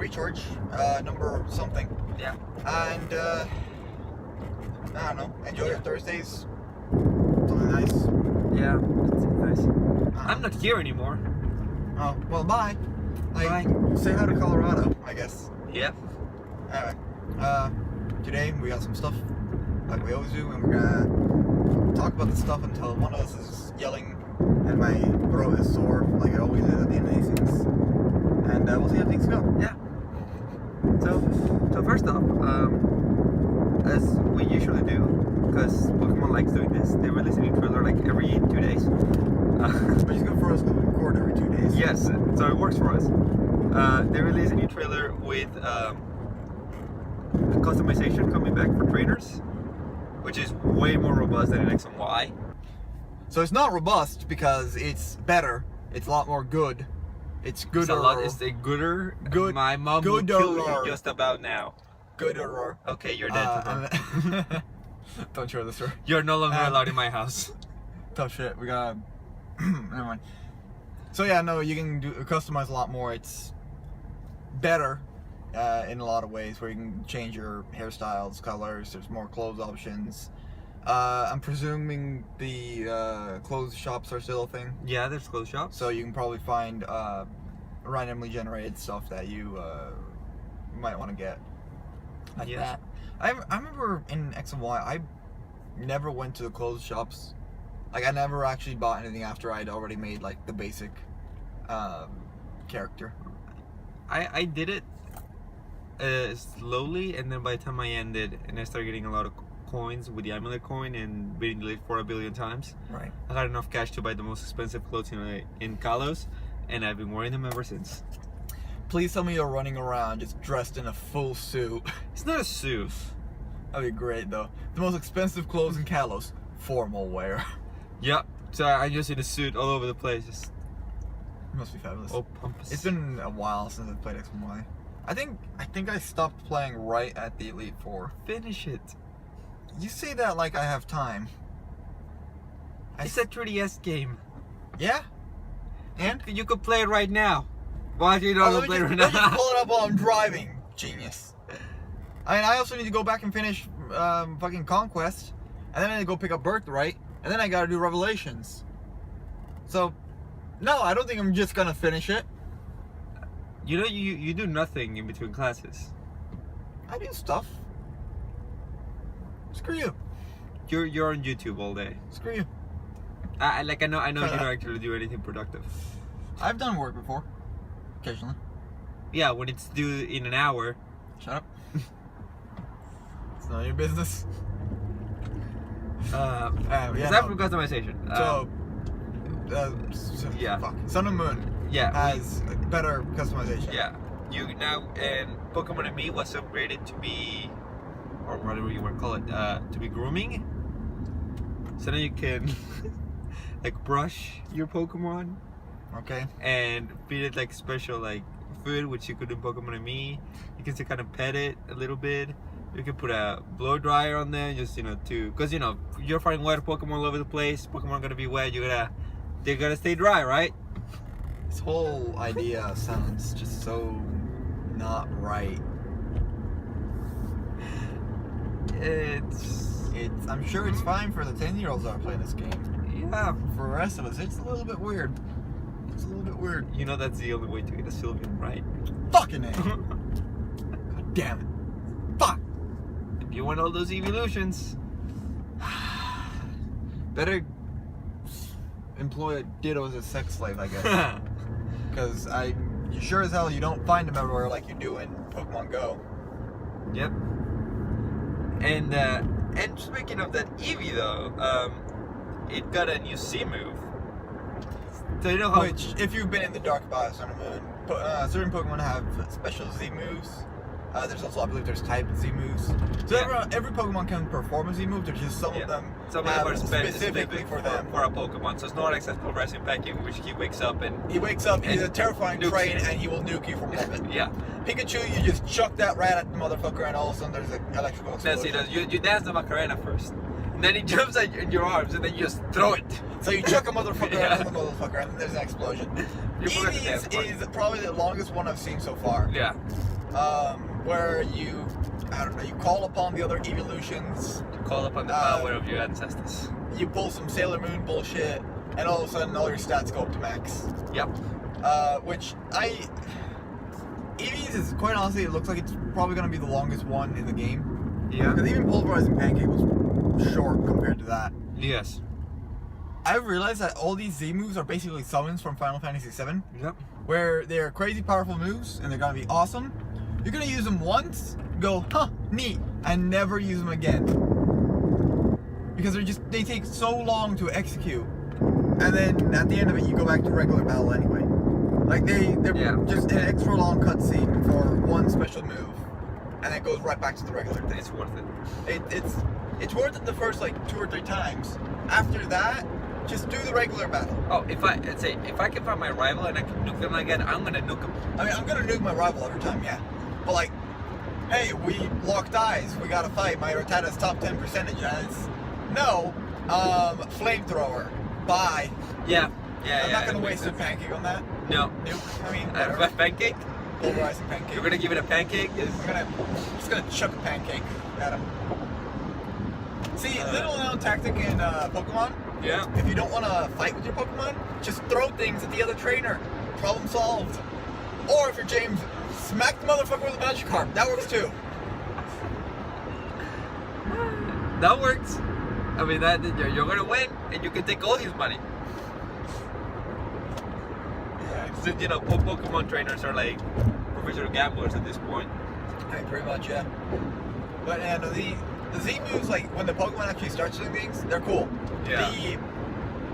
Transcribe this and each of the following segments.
recharge, number something. Yeah. And, I don't know, enjoy your Thursdays. Something nice. Yeah, it's nice. I'm not here anymore. Oh, well, bye. Bye. Say hi to Colorado, I guess. Yeah. Anyway, today we got some stuff, like we always do, and we're gonna talk about the stuff until one of us is yelling and my throat is sore, like it always is at the end of these things. And we'll see how things go. Yeah. So first off, as we usually do, because Pokemon likes doing this, they release a new trailer like every 2 days. Which is good for us because we record every 2 days. Yes, so it works for us. They release a new trailer with customization coming back for trainers, which is way more robust than in X and Y. So it's not robust because it's better. It's a lot more good. It's gooder. It's a gooder. Good. My mom will kill you just about now. Gooder. Okay, you're dead. Don't share this story. You're no longer allowed in my house. Tough shit. We gotta. Never mind. So yeah, no, you can customize a lot more. It's better in a lot of ways, where you can change your hairstyles, colors. There's more clothes options. I'm presuming the clothes shops are still a thing. Yeah, there's clothes shops. So you can probably find randomly generated stuff that you might want to get. Like that. I remember in X and Y, I never went to the clothes shops. Like, I never actually bought anything after I'd already made, like, the basic character. I did it slowly, and then by the time I ended, and I started getting a lot of coins with the amulet coin and beating the league 4 billion times. Right. I got enough cash to buy the most expensive clothes in Kalos, and I've been wearing them ever since. Please tell me you're running around just dressed in a full suit. It's not a suit. That'd be great, though. The most expensive clothes in Kalos, formal wear. Yep. So I'm just in a suit all over the place. Just It must be fabulous. oh, pompous. It's been a while since I played X and Y. I think I stopped playing right at the Elite Four. Finish it. You say that like I have time. It's a 3DS game. Yeah? And? You could play it right now. Why do you not play it right now? Let me pull it up while I'm driving. Genius. I mean, I also need to go back and finish fucking Conquest. And then I need to go pick up Birthright. And then I gotta do Revelations. So, no, I don't think I'm just gonna finish it. You know, you do nothing in between classes. I do stuff. Screw you. You're on YouTube all day. Screw you. I know you don't actually do anything productive. I've done work before. Occasionally. Yeah, when it's due in an hour. Shut up. It's none of your business. Aside from customization. Yeah. Fuck. Sun and Moon. Yeah. Has better customization. Yeah. You now, and Pokemon and Me was upgraded to be, or whatever you want to call it, to be grooming. So now you can like brush your Pokemon. Okay. And feed it like special like food, which you could do in Pokemon and Me. You can still kind of pet it a little bit. You can put a blow dryer on there, just because you're fighting wet Pokemon all over the place. Pokemon are gonna be wet. They gotta stay dry, right? This whole idea sounds just so not right. I'm sure it's fine for the 10-year-olds that are playing this game. Yeah. For the rest of us, it's a little bit weird. It's a little bit weird. You know that's the only way to get a Sylveon, right? Fucking A. God damn it. Fuck. If you want all those evolutions, better employ a Ditto as a sex slave, I guess. Because you sure as hell you don't find them everywhere like you do in Pokemon Go. Yep. And speaking of that Eevee though, it got a new C move. So you know how Which, if you've been in the Dark Bios on the Moon, certain Pokemon have special Z moves. There's also, I believe, there's type Z moves. So every Pokemon can perform a Z move. There's just some of them are specifically for them. For a Pokemon. So Snorlax has progressive Pack, in which he wakes up and he's a terrifying train, and he will nuke you from heaven. Yeah. Pikachu, you just chuck that rat at the motherfucker, and all of a sudden there's an electrical explosion. Yes, he does. You dance the Macarena first. And then he jumps in your arms, and then you just throw it. So you chuck a motherfucker at the motherfucker, and then there's an explosion. Eevee is probably the longest one I've seen so far. Yeah. where you, I don't know, you call upon the other evolutions. You call upon the power of your ancestors. You pull some Sailor Moon bullshit, and all of a sudden all your stats go up to max. Yep. Which Eevee's is, quite honestly, it looks like it's probably going to be the longest one in the game. Yeah. Because even Pulverizing Pancake was short compared to that. Yes. I've realized that all these Z moves are basically summons from Final Fantasy VII. Yep. Where they're crazy powerful moves, and they're going to be awesome. You're going to use them once, go, huh, neat, and never use them again. Because they take so long to execute. And then at the end of it, you go back to regular battle anyway. Like they're just an extra long cutscene for one special move, and it goes right back to the regular thing. It's worth it. It's worth it the first like 2 or 3 times. After that, just do the regular battle. Oh, if I can find my rival and I can nuke them again, I'm gonna nuke them. I mean, I'm gonna nuke my rival every time, yeah. But like, hey, we locked eyes. We gotta fight. My Rattata's top 10 percentage. No, flamethrower. Bye. Yeah. I'm not gonna waste a pancake on that. No. Nuke. I mean, pancake. Pulverizing pancake. You're gonna give it a pancake? I'm just gonna chuck a pancake at him. See, little known tactic in Pokemon. Yeah. If you don't want to fight with your Pokemon, just throw things at the other trainer. Problem solved. Or if you're James, smack the motherfucker with a Magikarp. That works too. That works. I mean, you're gonna win, and you can take all his money. Yeah. So, you know, Pokemon trainers are like professional gamblers at this point. I mean, pretty much, yeah. But the Z moves, like when the Pokemon actually starts doing things, they're cool. Yeah.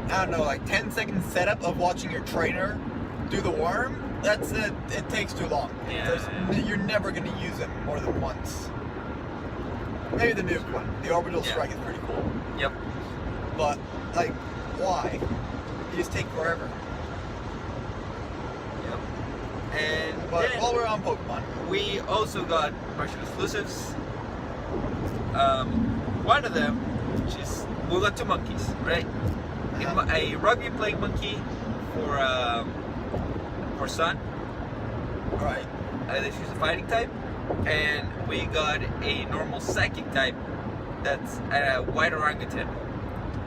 I don't know, like 10-second setup of watching your trainer do the worm, it takes too long. Yeah. You're never going to use it more than once. Maybe the nuke one. The orbital strike is pretty cool. Yep. But, like, why? You just take forever. Yep. And But while we're on Pokemon, we also got partial exclusives. One of them, we got 2 monkeys, right? A rugby playing monkey for Sun. right? She's a fighting type, and we got a normal psychic type that's a white orangutan,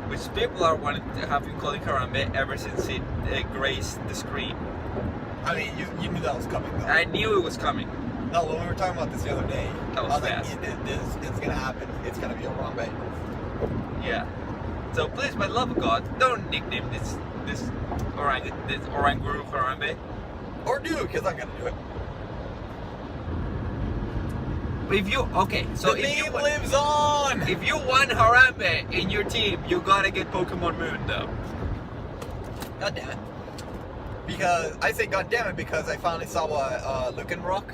which people are wanting to have been calling Harambe ever since it graced the screen. I mean, you knew that was coming, though. I knew it was coming. No, when we were talking about this the other day, That was fast. like, it's gonna happen. It's gonna be a Harambe. Yeah. So please, by the love of God, don't nickname this oranguru Harambe. Or do, because I'm gonna do it. If you so The if you meme lives on! if you want Harambe in your team, you gotta get Pokemon Moon though. God damn it. Because, I say god damn it because I finally saw what Lycan Rock,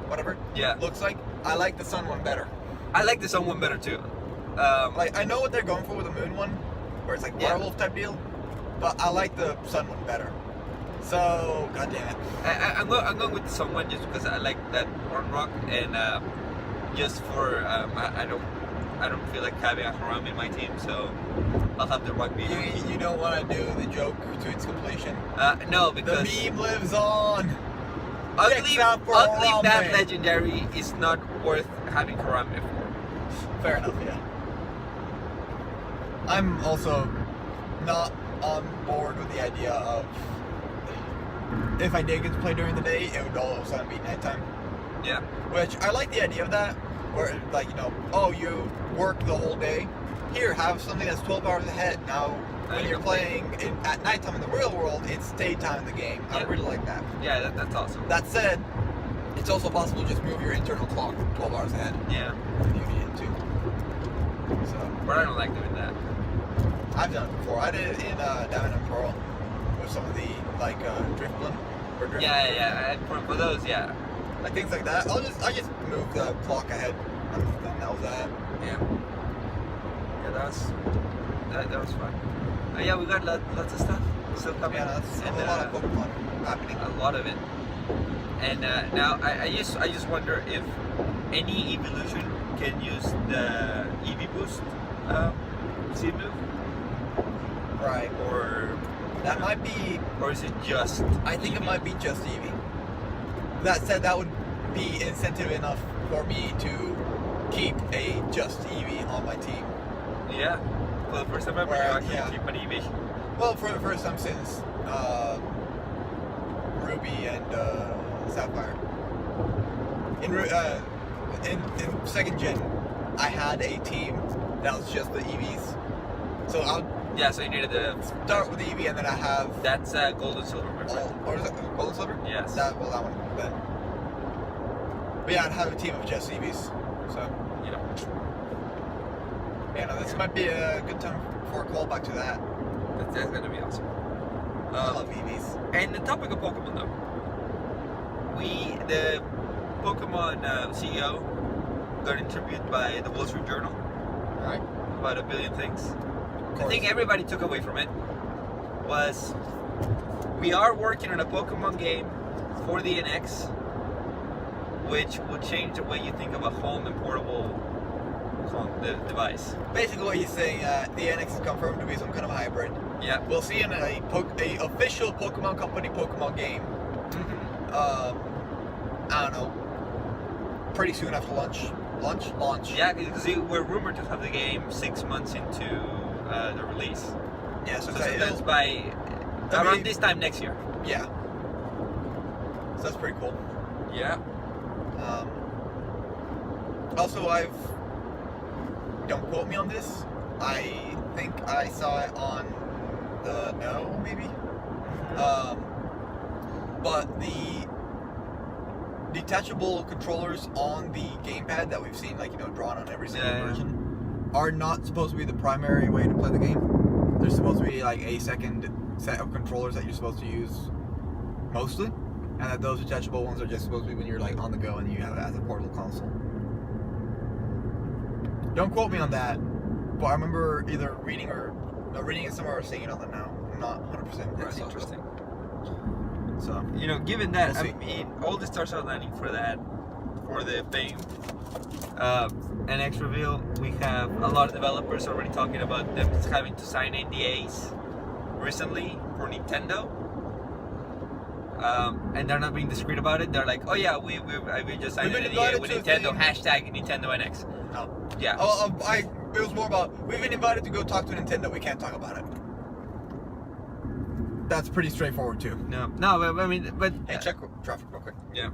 whatever, Yeah. looks like. I like the Sun one better. I like the Sun one better too. Like, I know what they're going for with the Moon one, where it's like werewolf type deal, but I like the Sun one better. So, god damn it. I'm going with the Sun one just because I like that Horn Rock, and just for I don't feel like having a Harambe in my team, so I'll have the Rugby. You don't want to do the joke to its completion. No, The because meme lives on. ugly Harambe. bad legendary is not worth having Harambe for. Fair enough, yeah. I'm also not on board with the idea of if I did get to play during the day, it would all of a sudden be nighttime. Yeah. Which I like the idea of that, where like, you know, oh, you work the whole day. Here, have something that's 12 hours ahead. Now, when you're playing at nighttime in the real world, it's daytime in the game. I really like that. Yeah, that's awesome. That said, it's also possible to just move your internal clock 12 hours ahead. Yeah. If you need it to. So, But I don't like doing that. I've done it before. I did it in Diamond and Pearl with some of the like Drifblim or Drifblim. Yeah. For those, yeah. Like things like that. I just move the clock ahead. And that was that. Yeah. Yeah, that was fun. Yeah, we got lots of stuff still coming. Yeah, that's and, a lot of Pokemon happening. A lot of it. And now I just wonder if any evolution can use the EV boost seed move. Right. Or That might be. is it just I think Eevee? it might be just Eevee. That said, that would be incentive enough for me to keep a just Eevee on my team. Yeah. For the first time ever, you actually keep an Eevee. Well, for the first time since Ruby and Sapphire. In second gen, I had a team that was just the Eevees. So I'll so you needed to start with the Eevee, and then I have that's gold and silver, my friend. or is it gold and silver? Yes. That one then. But yeah, I'd have a team of just Eevees. So no, this might be a good time for a callback to that. That's gonna be awesome. I love Eevees. And the topic of Pokemon though, the Pokemon CEO got interviewed by the Wall Street Journal. Right. About a billion things. The thing everybody took away from it was we are working on a Pokemon game for the NX, which will change the way you think of a home and portable device. Basically, what he's saying, the NX is confirmed to be some kind of hybrid. Yeah. We'll see in a official Pokemon Company Pokemon game. I don't know. Pretty soon after launch. Yeah, because we're rumored to have the game 6 months into the release. Yeah, so that's by around this time next year. Yeah. So that's pretty cool. Yeah. Also, don't quote me on this. I think I saw it on the No, maybe. But the detachable controllers on the gamepad that we've seen, drawn on every single version, are not supposed to be the primary way to play the game. They're supposed to be like a second set of controllers that you're supposed to use mostly, and that those detachable ones are just supposed to be when you're on the go and you have it as a portable console. Don't quote me on that, but I remember either reading it somewhere or seeing it on the Now. I'm not 100%. That's interesting. So given that, we'll I mean, all the stars are landing for the fame NX reveal. We have a lot of developers already talking about them having to sign NDAs recently for Nintendo. And they're not being discreet about it. They're like, oh yeah, we just signed an NDA with Nintendo, hashtag Nintendo NX. No. Yeah. It was more about, we've been invited to go talk to Nintendo, we can't talk about it. That's pretty straightforward too. No, I mean, but... Hey, check traffic real quick. Yeah.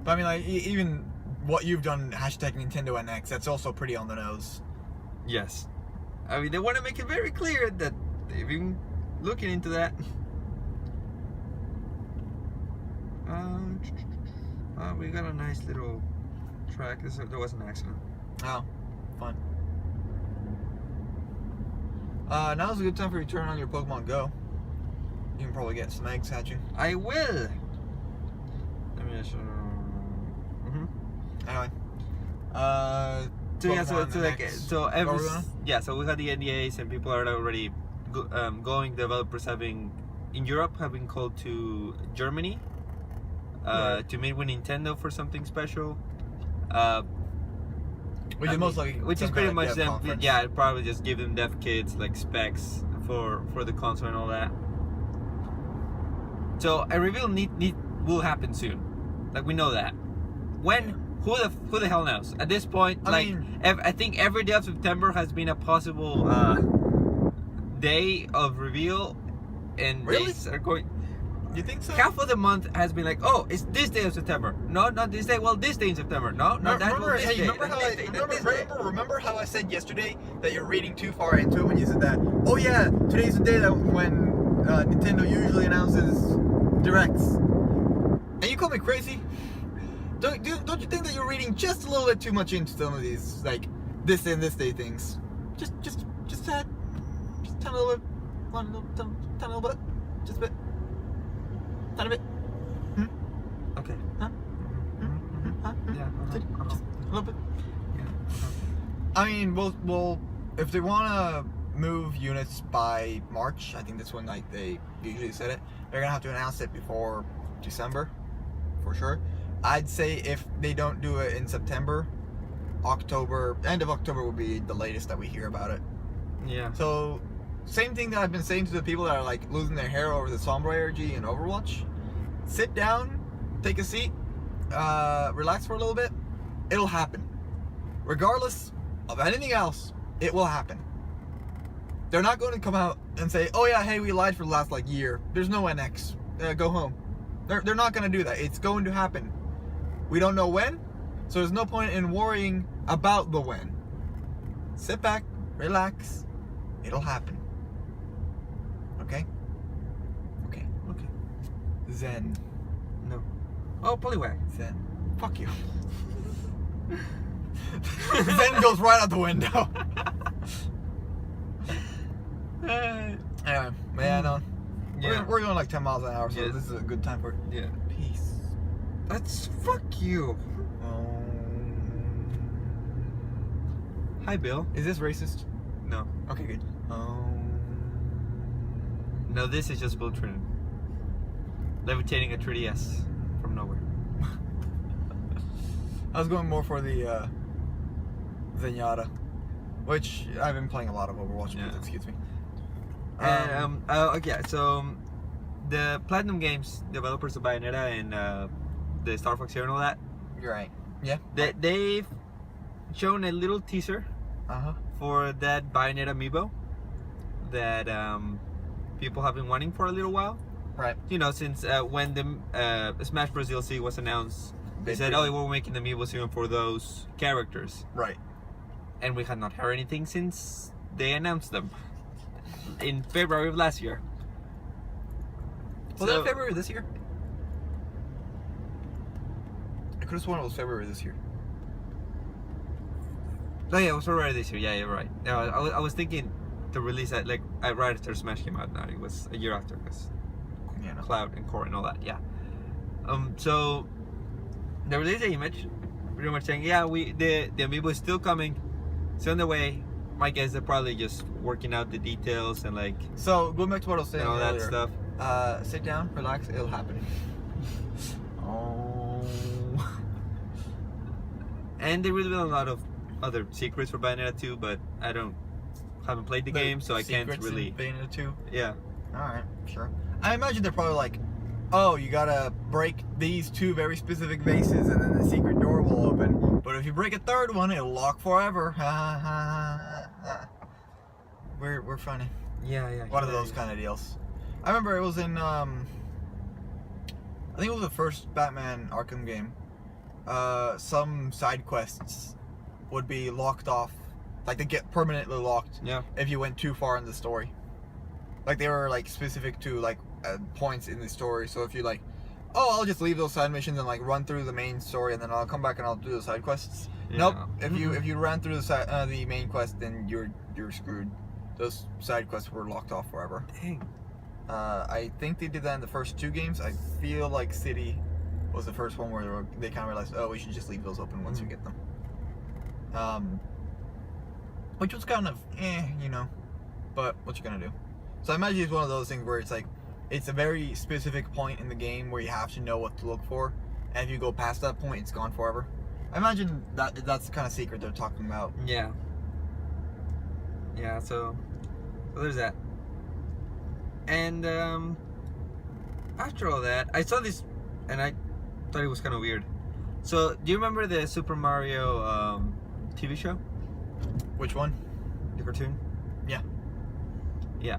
But I mean, even what you've done, hashtag Nintendo NX, that's also pretty on the nose. Yes. I mean, they want to make it very clear that they've been looking into that. We got a nice little track. There was an accident. Oh, fun. Now's a good time for you to turn on your Pokemon Go. You can probably get some eggs hatching. I will. Let me just. Anyway. So we had the NDAs and people are already going. Developers in Europe have been called to Germany to meet with Nintendo for something special. Which is most likely, which is pretty much them. Conference. Yeah, I'd probably just give them dev kits, like specs for the console and all that. So a reveal will happen soon. Like, we know that. When? Who the hell knows? At this point, I think every day of September has been a possible day of reveal, and days are going. You think so? Half of the month has been like, oh, it's this day of September. No, not this day. Well, this day in September. No, not that. Well, this day. Remember how I said yesterday that you're reading too far into it when you said that? Oh yeah, today's the day that when Nintendo usually announces directs. And you call me crazy? Don't you think that you're reading just a little bit too much into some of these, like, this and this day things? Just a little bit. A little bit. Just a bit. Tiny bit. Okay. Huh? Yeah. Just a little bit. Yeah. I mean, we'll if they want to move units by March, I think that's when they usually set it. They're gonna have to announce it before December, for sure. I'd say if they don't do it in September, October, end of October will be the latest that we hear about it. Yeah. So, same thing that I've been saying to the people that are losing their hair over the Sombra energy in Overwatch. Sit down, take a seat, relax for a little bit, it'll happen. Regardless of anything else, it will happen. They're not going to come out and say, oh yeah, hey, we lied for the last like year. There's no NX. Go home. They're not going to do that. It's going to happen. We don't know when, so there's no point in worrying about the when. Sit back, relax. It'll happen. Okay? Okay. Okay. Zen. No. Oh, Poliwag. Zen. Fuck you. Zen goes right out the window. Anyway, man, Yeah. we're going like 10 miles an hour, so Yes. this is a good time for Yeah. peace. That's fuck you. Hi, Bill. Is this racist? No. Okay, good. No, this is just Bill Trinity. Levitating a 3DS from nowhere. I was going more for the Zenyatta, which I've been playing a lot of Overwatch. Yeah. Excuse me. And okay, so the Platinum Games developers of Bayonetta and the Star Fox Zero and all that, You're right. Yeah. they've shown a little teaser for that Bayonetta amiibo that people have been wanting for a little while. Right. You know, since when the Smash Bros. DLC was announced, they said, "Oh, we're making the amiibo soon for those characters," Right. and we had not heard anything since they announced them in February of last year. Was that February this year? I could have sworn it was February this year. Oh yeah, it was already this year. Yeah, you're right. No, I was thinking to release that like right after Smash came out. Now it was a year after because Yeah. No. Cloud and Core and all that. Yeah. So they released the image, pretty much saying, yeah, the amiibo is still coming. It's on the way. My guess they're probably just working out the details and like So going back to what I was saying and all that earlier, stuff. sit down, relax. It'll happen. And they revealed a lot of other secrets for Bayonetta 2, but I haven't played the game, so I can't Secrets in really. Bayonetta 2. Yeah. All right, sure. I imagine they're probably like, oh, you gotta break these two very specific vases, and then the secret door will open. But if you break a third one, it'll lock forever. We're funny. Yeah. One of those kind of deals. I remember it was in I think it was the first Batman Arkham game. Some side quests would be locked off, like they get permanently locked. Yeah. If you went too far in the story. Like they were like specific to like points in the story. So if you like, oh, I'll just leave those side missions and like run through the main story, and then I'll come back and I'll do the side quests. Yeah. Nope. If you ran through the main quest, then you're screwed. Those side quests were locked off forever. Dang. I think they did that in the first two games. I feel like City was the first one where they kind of realized, oh, we should just leave those open once you get them. Which was kind of, you know, but what you gonna do? So I imagine it's one of those things where it's like, it's a very specific point in the game where you have to know what to look for, and if you go past that point, it's gone forever. I imagine that's the kind of secret they're talking about. Yeah. Yeah. So there's that. And after all that, I saw this, and I thought it was kind of weird. So, do you remember the Super Mario TV show? Which one? The cartoon? Yeah. Yeah.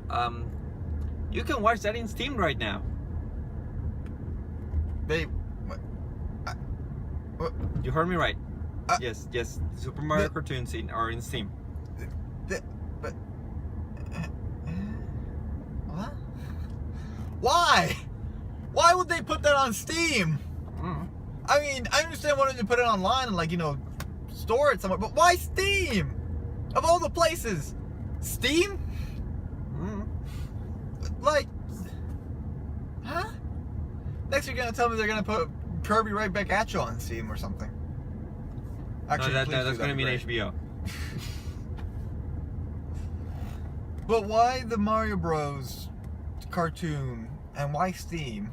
You can watch that in Steam right now. They. What? You heard me right. Yes. The Super Mario cartoon scene are in Steam. But. What? Why? Why would they put that on Steam? I mean, I understand wanting to put it online and, like, you know, store it somewhere, but why Steam? Of all the places, Steam? Like, huh? Next you're gonna tell me they're gonna put Kirby right back at you on Steam or something. Actually, no, please that's do, gonna that'd be mean great. HBO. But why the Mario Bros. Cartoon and why Steam?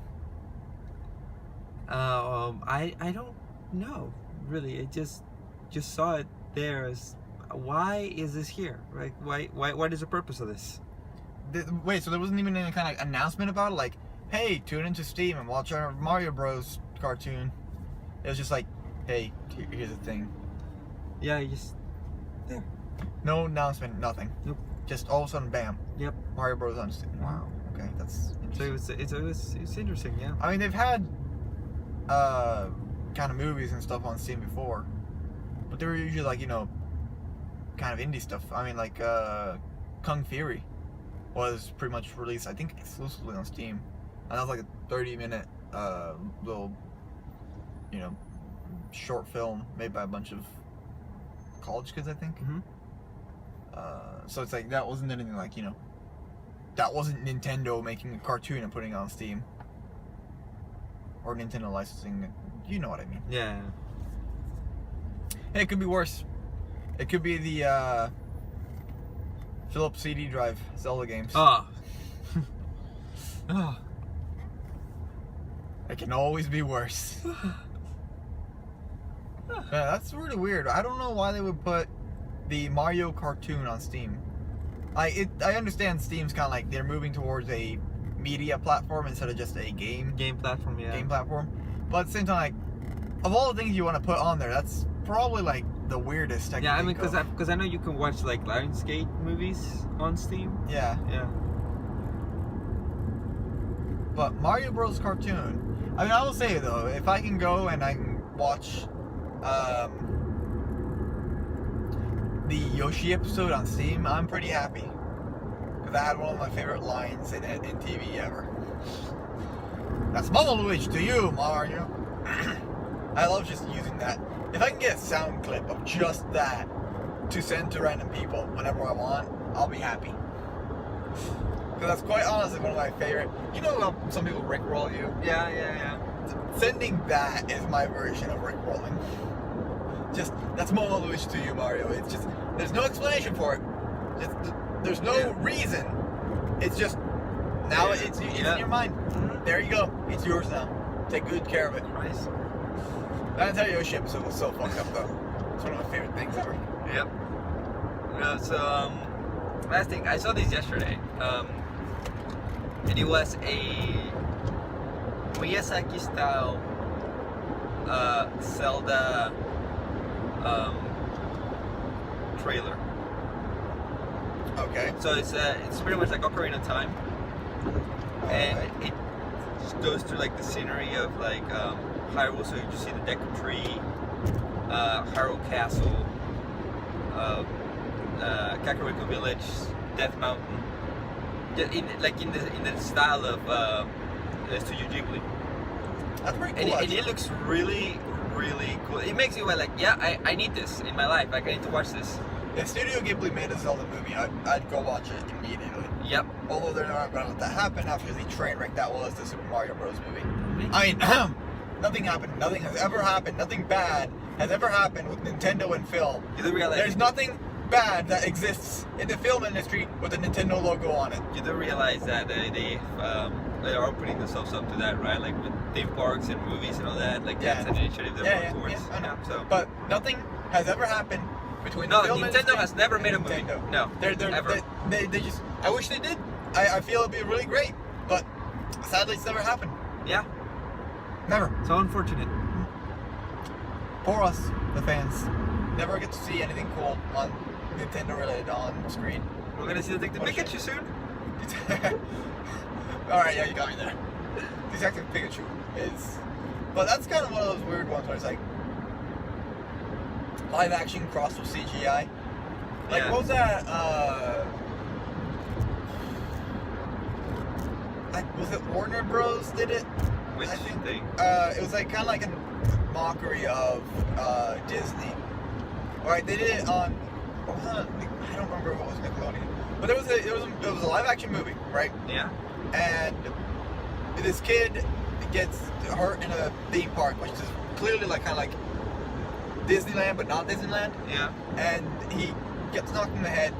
I don't know really. I just saw it there as, why is this here? Like, what is the purpose of this? Wait, so there wasn't even any kind of announcement about it? Like, hey, tune into Steam and watch our Mario Bros. Cartoon. It was just like, hey, here's the thing. Yeah, you just No announcement, nothing. Nope. Just all of a sudden, bam. Yep. Mario Bros. On Steam. Wow. Okay, that's. So it's interesting, yeah. I mean, they've had kind of movies and stuff on Steam before, but they were usually like, you know, kind of indie stuff. I mean, like Kung Fury was pretty much released, I think, exclusively on Steam, and that was like a 30-minute little, you know, short film made by a bunch of college kids, I think. Mm-hmm. So it's like that wasn't anything like, you know, that wasn't Nintendo making a cartoon and putting it on Steam, or Nintendo licensing it. You know what I mean? Yeah. Hey, it could be worse. It could be the Philips CD drive Zelda games. Oh. Oh. It can always be worse. Yeah, that's really weird. I don't know why they would put the Mario cartoon on Steam. I understand Steam's kind of like they're moving towards a media platform instead of just a game Platform, yeah. game platform. But at the same time, like, of all the things you want to put on there, that's probably like the weirdest. Yeah, I mean, because I know you can watch like Lionsgate movies on Steam. Yeah. Yeah. But Mario Bros. Cartoon, I mean, I will say though, if I can go and I can watch the Yoshi episode on Steam, I'm pretty happy. Because I had one of my favorite lines in TV ever. That's Mama Luigi to you, Mario. I love just using that. If I can get a sound clip of just that to send to random people whenever I want, I'll be happy. Because that's quite honestly one of my favorite. You know how some people rickroll you? Yeah. Sending that is my version of rickrolling. Just, that's Momo Luigi to you, Mario. It's just, there's no explanation for it. There's no reason. It's just, now it's in your mind. Mm-hmm. There you go. It's yours now. Take good care of it. Nice. That entire Yoshi episode was so fucked up though. It's one of my favorite things ever. Yep. So, last thing, I saw this yesterday. And it was a Miyazaki style Zelda trailer. Okay. So it's pretty much like Ocarina of Time, and it just goes through like the scenery of like Hyrule. So you just see the Deku Tree, Hyrule Castle, Kakariko Village, Death Mountain. In the style of Studio Ghibli. That's pretty And cool. it looks really, really cool. It makes you like, yeah, I need this in my life. Like, I need to watch this. If Studio Ghibli made a Zelda movie, I'd go watch it immediately. Yep. Although they're not going to let that happen after the train wreck that was the Super Mario Bros. Movie. I mean, nothing happened. Nothing has ever happened. Nothing bad has ever happened with Nintendo and film. You do realize There's nothing bad that exists in the film industry with a Nintendo logo on it. You do realize that they are opening themselves up to that, right? Like with theme parks and movies and all that. Like that's an initiative they're working towards. Yeah, I know. So. But nothing has ever happened between the film Nintendo industry has never made a movie. Nintendo. No, ever. They just. I wish they did. I feel it'd be really great, but sadly it's never happened. Yeah. Never. So unfortunate. Poor us, the fans. Never get to see anything cool on Nintendo related on screen. We're gonna see the Pikachu soon. Alright, yeah, you got me there. Detective Pikachu is. But that's kind of one of those weird ones where it's like live action crossed with CGI. Like, what was that? Was it Warner Bros. Did it? Which thing? It was like kind of like a mockery of Disney. Alright, they did it on. I don't remember what was Nickelodeon, but it was a live action movie, right? Yeah. And this kid gets hurt in a theme park, which is clearly like kind of like Disneyland, but not Disneyland. Yeah. And he gets knocked in the head,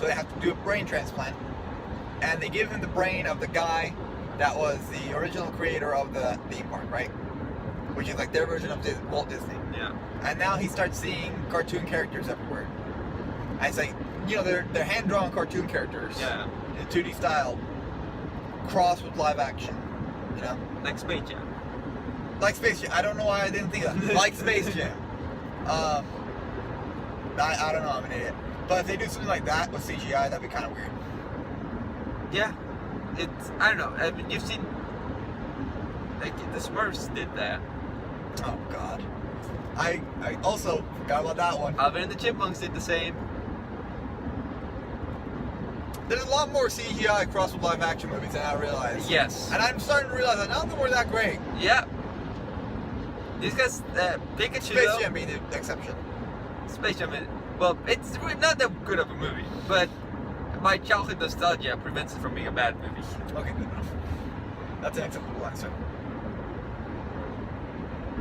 so they have to do a brain transplant. And they give him the brain of the guy that was the original creator of the theme park, right? Which is like their version of Walt Disney. Yeah. And now he starts seeing cartoon characters everywhere. And it's like, you know, they're hand-drawn cartoon characters. Yeah. In 2D style, crossed with live action, you know? Like Space Jam. Like Space Jam. I don't know why I didn't think of that. Like Space Jam. I don't know. I'm an idiot. But if they do something like that with CGI, that'd be kind of weird. Yeah. I don't know. I mean, you've seen, like, the Smurfs did that. Oh God. I also forgot about that one. Alvin and the Chipmunks did the same. There's a lot more CGI crossed with live action movies than I realized. Yes. And I'm starting to realize that none of them were that great. Yeah. These guys, Pikachu, Space though, Jam being the exception. Space Jam, well, it's really not that good of a movie, but my childhood nostalgia prevents it from being a bad movie. Okay, good enough. That's an acceptable answer.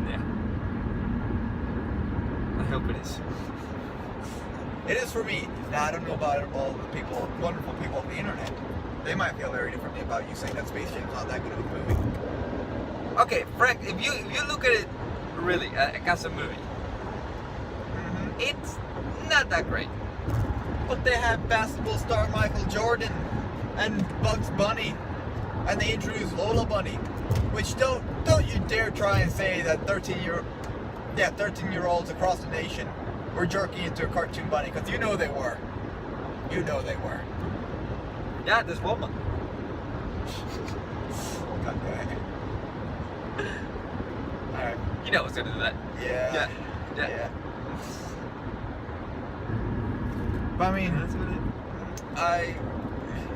Yeah. I hope it is. It is for me. Now, I don't know about all the people, wonderful people on the internet. They might feel very differently about you saying that Space Jam's not that good of a movie. Okay, Frank, if you look at it really as a movie, it's not that great. But they have basketball star Michael Jordan and Bugs Bunny, and they introduced Lola Bunny, which don't you dare try and say that 13-year-olds across the nation were jerking into a cartoon bunny, because you know they were. You know they were. Yeah, this woman. God damn it. Alright. You know what's gonna do that. Yeah. Yeah. But I mean, That's what it.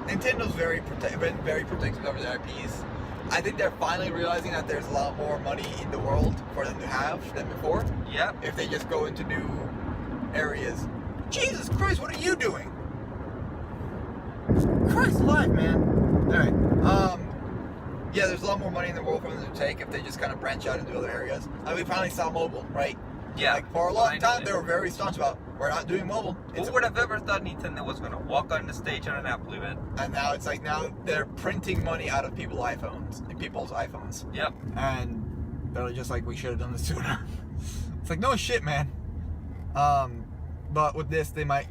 Nintendo's been very protective over their IPs. I think they're finally realizing that there's a lot more money in the world for them to have than before. Yeah. If they just go into new areas. Jesus Christ, what are you doing? Christ alive, man. Alright. Yeah, there's a lot more money in the world for them to take if they just kind of branch out into other areas. And we finally saw mobile, right? Yeah. Like, for a long time, they were very staunch about, we're not doing mobile. Who would have ever thought Nintendo was going to walk on the stage on an Apple event? And now it's like, now they're printing money out of people's iPhones. Yep. And they're just like, we should have done this sooner. It's like, no shit, man. But with this, they might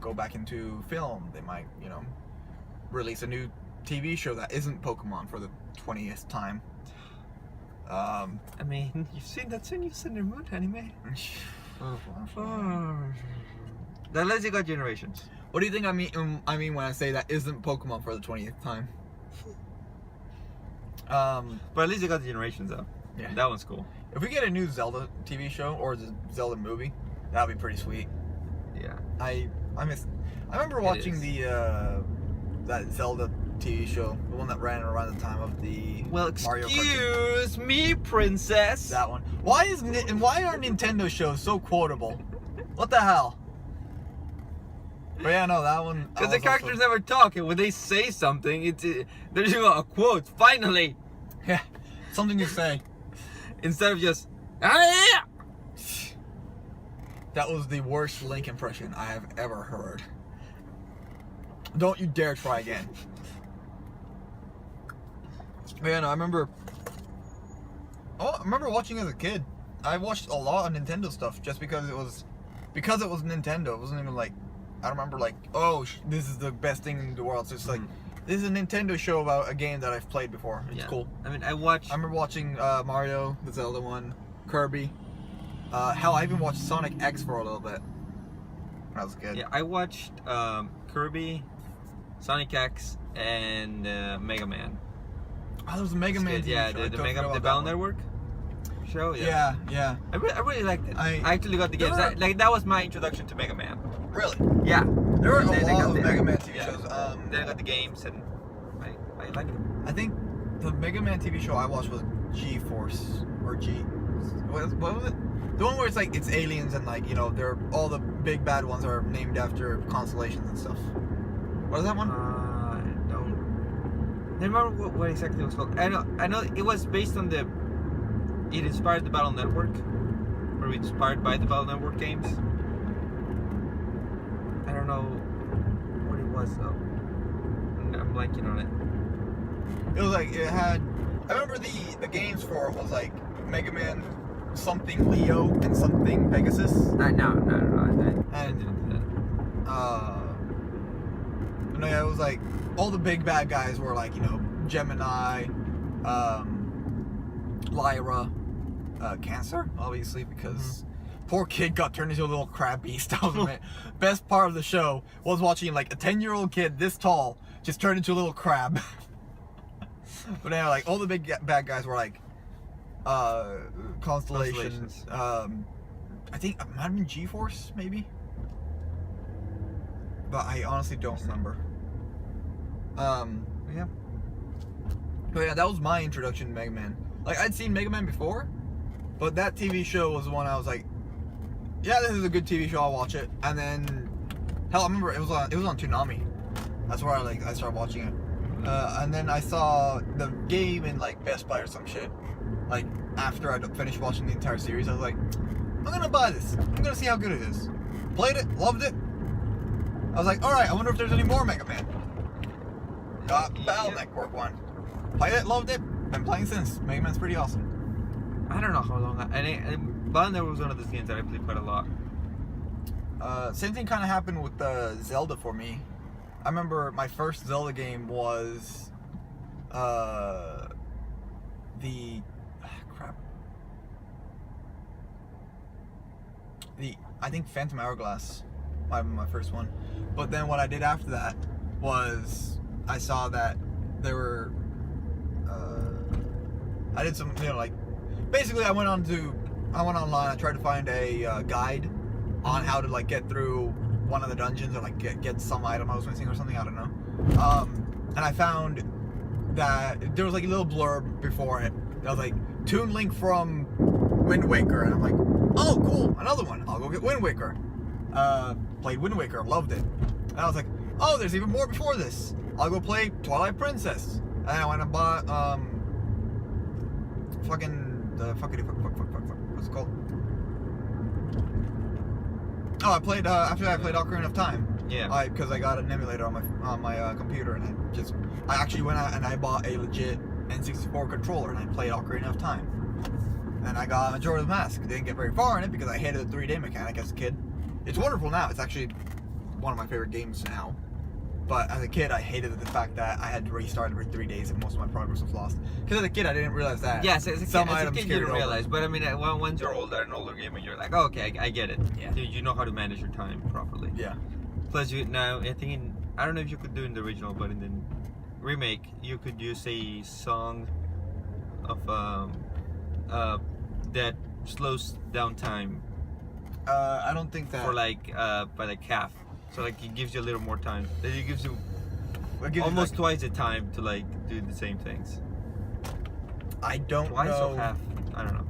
go back into film. They might, release a new TV show that isn't Pokemon for the 20th time. I mean, you've seen that new Cinder Moon anime? That lets you got generations. What do you think I mean when I say that isn't Pokemon for the 20th time? But at least you got the generations though. Yeah. That one's cool. If we get a new Zelda TV show or the Zelda movie, that'd be pretty sweet. Yeah. I remember watching that Zelda TV show, the one that ran around the time of the Well, Mario cartoon. excuse me, princess. That one. Why are Nintendo shows so quotable? What the hell? But yeah, no, that one. Because the characters never talk, and when they say something, there's a quote. Finally, Yeah, something to say. instead of just yeah. That was the worst Link impression I have ever heard. Don't you dare try again. Man, I remember watching as a kid. I watched a lot of Nintendo stuff just because it was Nintendo. It wasn't even like, I don't remember like, oh, this is the best thing in the world. So it's like, this is a Nintendo show about a game that I've played before. It's cool. I mean, I remember watching Mario, the Zelda one, Kirby. Hell, I even watched Sonic X for a little bit. That was good. Yeah, I watched Kirby, Sonic X, and Mega Man. Oh, there was a Mega Man TV Yeah, show. the Battle Network show. Yeah. I really liked it. I actually got the games. That was my introduction to Mega Man. Really? Yeah. There were a Then I lot got of the- Mega Man TV yeah. shows. Then I got the games, and I liked it. I think the Mega Man TV show I watched was G-Force or what was it? The one where it's like it's aliens and like they're all the big bad ones are named after constellations and stuff. What is that one? I don't remember what exactly it was called. I know it was based on it inspired the Battle Network, or inspired by the Battle Network games. I don't know what it was though. I'm blanking on it. It was like it had. I remember the games for it was like Mega Man something Leo and something Pegasus. No, I didn't do that. No, yeah, it was like all the big bad guys were like Gemini, Lyra, cancer, obviously, because poor kid got turned into a little crab beast. That was the best part of the show, was watching like a 10-year-old kid this tall just turn into a little crab. But yeah, like all the big bad guys were like constellations. I think it might have been G-Force, maybe, but I honestly don't remember. Yeah. But yeah, that was my introduction to Mega Man. Like, I'd seen Mega Man before, but that TV show was the one I was like, yeah, this is a good TV show, I'll watch it. And then, hell, I remember it was on Toonami. That's where I started watching it. And then I saw the game in like Best Buy or some shit. Like, after I'd finished watching the entire series, I was like, I'm gonna buy this. I'm gonna see how good it is. Played it, loved it. I was like, alright, I wonder if there's any more Mega Man. Got Battle Network one. Played it, loved it. Been playing since. Mega Man's pretty awesome. I don't know how long. Battle Network was one of those games that I played quite a lot. Same thing kind of happened with Zelda for me. I remember my first Zelda game was I think Phantom Hourglass might have been my first one. But then what I did after that was I saw that there were I did some, like, basically I went online, I tried to find a guide on how to like get through one of the dungeons or like get some item I was missing or something, I don't know. And I found that there was like a little blurb before it that was like Toon Link from Wind Waker, and I'm like, oh cool, another one, I'll go get Wind Waker. Played Wind Waker, loved it. And I was like, oh, there's even more before this, I'll go play Twilight Princess. And then I went and bought fuck, what's it called? Oh, I played after that I played Ocarina of Time. Yeah. Because I got an emulator on my computer, and I actually went out and I bought a legit N64 controller, and I played Ocarina of Time. And I got Majora's Mask. Didn't get very far in it because I hated the 3D mechanic as a kid. It's wonderful now. It's actually one of my favorite games now. But as a kid, I hated the fact that I had to restart every 3 days and most of my progress was lost. Because as a kid, I didn't realize that. Yes, as a kid you don't realize. Over. But I mean, once you're older, an older gamer, you're like, oh, okay, I get it. Yeah. You know how to manage your time properly. Yeah. Plus, now, I think I don't know if you could do in the original, but in the remake, you could use a song of that slows down time. I don't think that. For like by the calf. So like it gives you a little more time. It gives you almost twice the time to like do the same things. I don't know. Twice or half? I don't know.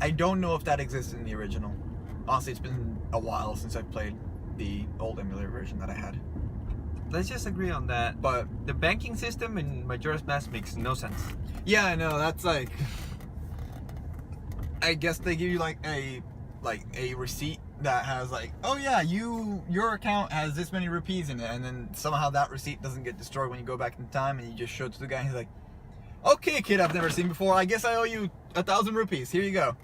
I don't know if that exists in the original. Honestly, it's been a while since I've played the old emulator version that I had. Let's just agree on that. But the banking system in Majora's Mask makes no sense. Yeah, I know. That's like, I guess they give you like a receipt that has like, oh yeah, your account has this many rupees in it, and then somehow that receipt doesn't get destroyed when you go back in time, and you just show it to the guy, and he's like, okay kid, I've never seen before, I guess I owe you 1,000 rupees, here you go.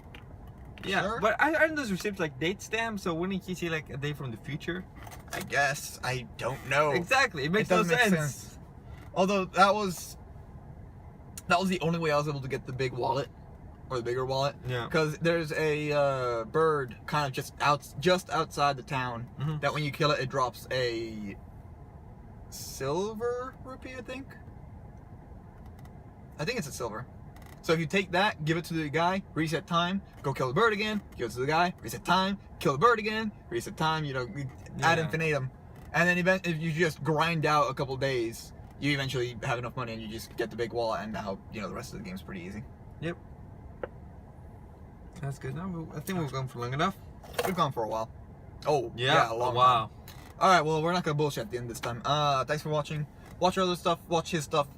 Yeah, sure? But aren't those receipts like date stamps, so wouldn't he see like a day from the future? I guess, I don't know. Exactly, it makes no sense. Although that was the only way I was able to get the big wallet, or the bigger wallet. Yeah. Because there's a bird kind of just outside the town that when you kill it, it drops a silver rupee, I think. I think it's a silver. So if you take that, give it to the guy, reset time, go kill the bird again, give it to the guy, reset time, kill the bird again, reset time, ad infinitum. And then if you just grind out a couple days, you eventually have enough money and you just get the big wallet, and now, the rest of the game's pretty easy. Yep. That's good. Now I think we've gone for long enough. We've gone for a while. Oh, yeah, a long wow. time. Alright, well, we're not gonna bullshit at the end this time. Thanks for watching. Watch our other stuff, watch his stuff.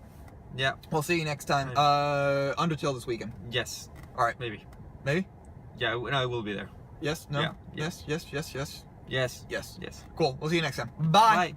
Yeah. We'll see you next time. Undertale this weekend. Yes. Alright. Maybe. Maybe? Yeah, I will be there. Yes? No? Yeah. Yes? Yes? Yes? Yes? Yes. Yes. Yes. Cool. We'll see you next time. Bye. Bye.